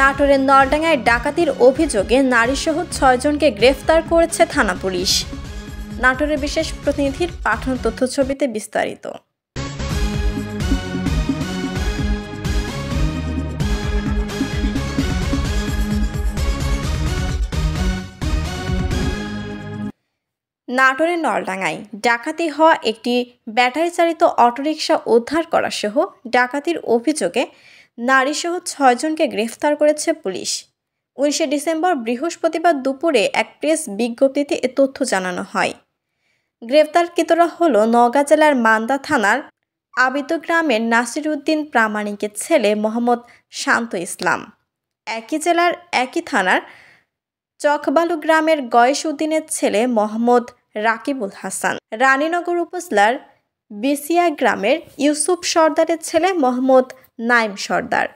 নাটোরের নলডাঙ্গায় ডাকাতির অভিযোগে নারীসহ ৬ জনকে গ্রেফতার করেছে থানা পুলিশ। নাটোরের বিশেষ প্রতিনিধির পাঠানো তথ্যছবিতে বিস্তারিত। নাটোরের নলডাঙ্গায় ডাকাতি হওয়া একটি ব্যাটারি চালিত অটোরিকশা উদ্ধার করা সহ ডাকাতির অভিযোগে নারীসহ ৬ জনকে গ্রেফতার করেছে পুলিশ। ১৯ ডিসেম্বর বৃহস্পতিবার দুপুরে এক প্রেস বিজ্ঞপ্তিতে এ তথ্য জানানো হয়। গ্রেফতারকৃতরা হল নওগাঁ জেলার মান্দা থানার আবিদ গ্রামের নাসির উদ্দিন প্রামাণিকের ছেলে মোহাম্মদ শান্ত ইসলাম, একই জেলার একই থানার চকবালু গ্রামের গয়েশ উদ্দিনের ছেলে মোহাম্মদ রাকিবুল হাসান, রানীনগর উপজেলার বিসিয়া গ্রামের ইউসুফ সর্দারের ছেলে মোহাম্মদ নাইম সর্দার,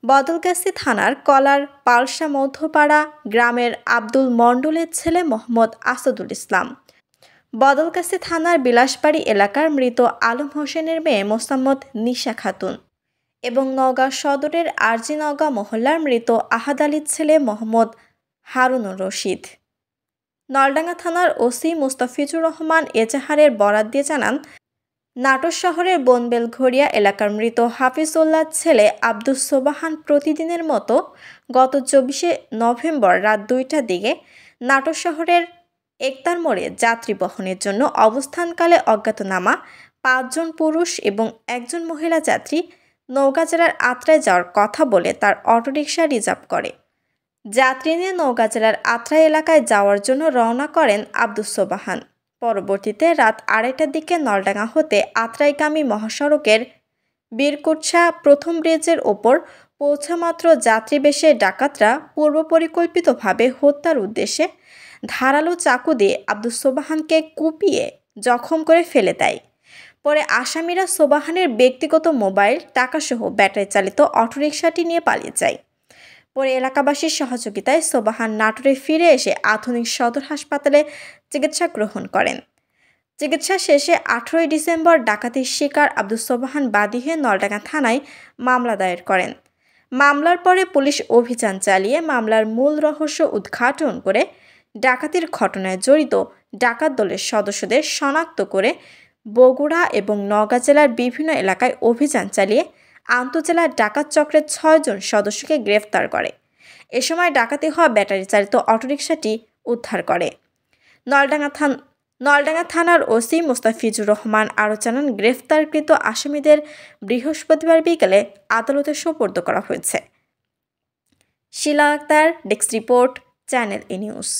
বদলগাছি থানার কলার পালসা মধ্যপাড়া গ্রামের আব্দুল মণ্ডলের ছেলে মোহাম্মদ আসাদুল ইসলাম, বদলগাছি থানার বিলাসবাড়ি এলাকার মৃত আলম হোসেনের মেয়ে মোসাম্মদ নিশা খাতুন এবং নওগাঁ সদরের আরজিনওগাঁ মহল্লার মৃত আহাদ আলীর ছেলে মোহাম্মদ হারুনুর রশিদ। নলডাঙ্গা থানার ওসি মুস্তাফিজুর রহমান এজাহারের বরাত দিয়ে জানান, নাটোর শহরের বনবেলঘরিয়া এলাকার মৃত হাফিজউল্লাহর ছেলে আব্দুস সোবাহান প্রতিদিনের মতো গত ২৪শে নভেম্বর রাত ২টার দিকে নাটোর শহরের একতার মোড়ে যাত্রী বহনের জন্য অবস্থানকালে অজ্ঞাতনামা ৫ জন পুরুষ এবং ১ জন মহিলা যাত্রী নওগাঁ জেলার আত্রায় যাওয়ার কথা বলে তার অটোরিকশা রিজার্ভ করে। যাত্রী নিয়ে নওগাঁ জেলার আত্রাই এলাকায় যাওয়ার জন্য রওনা করেন আব্দুস সোবাহান। পরবর্তীতে রাত ২:৩০টার দিকে নলডাঙ্গা হতে আত্রাইগামী মহাসড়কের বীরকুৎসা প্রথম ব্রিজের ওপর পৌঁছামাত্র যাত্রীবেশে ডাকাতরা পূর্বপরিকল্পিতভাবে হত্যার উদ্দেশ্যে ধারালো চাকু দিয়ে আব্দুস সোবাহানকে কুপিয়ে জখম করে ফেলে দেয়। পরে আসামিরা সোবাহানের ব্যক্তিগত মোবাইল, টাকাসহ ব্যাটারি চালিত অটোরিকশাটি নিয়ে পালিয়ে যায়। পরে এলাকাবাসীর সহযোগিতায় সোবাহান নাটোরে ফিরে এসে আধুনিক সদর হাসপাতালে চিকিৎসা গ্রহণ করেন। চিকিৎসা শেষে ১৮ ডিসেম্বর ডাকাতির শিকার আব্দুস সোবাহান বাদী হয়ে নলডাঙ্গা থানায় মামলা দায়ের করেন। মামলার পরে পুলিশ অভিযান চালিয়ে মামলার মূল রহস্য উদ্ঘাটন করে ডাকাতির ঘটনায় জড়িত ডাকাত দলের সদস্যদের শনাক্ত করে বগুড়া এবং নওগাঁ জেলার বিভিন্ন এলাকায় অভিযান চালিয়ে আন্তজেলা ডাকাত চক্রের ৬ জন সদস্যকে গ্রেফতার করে। এ সময় ডাকাতি হওয়া ব্যাটারি চালিত অটোরিকশাটি উদ্ধার করে। নলডাঙ্গা থানার ওসি মুস্তাফিজুর রহমান আরও জানান, গ্রেফতারকৃত আসামিদের বৃহস্পতিবার বিকেলে আদালতে সোপর্দ করা হয়েছে। শিলা আক্তার, ডেস্ক রিপোর্ট, চ্যানেল এ নিউজ।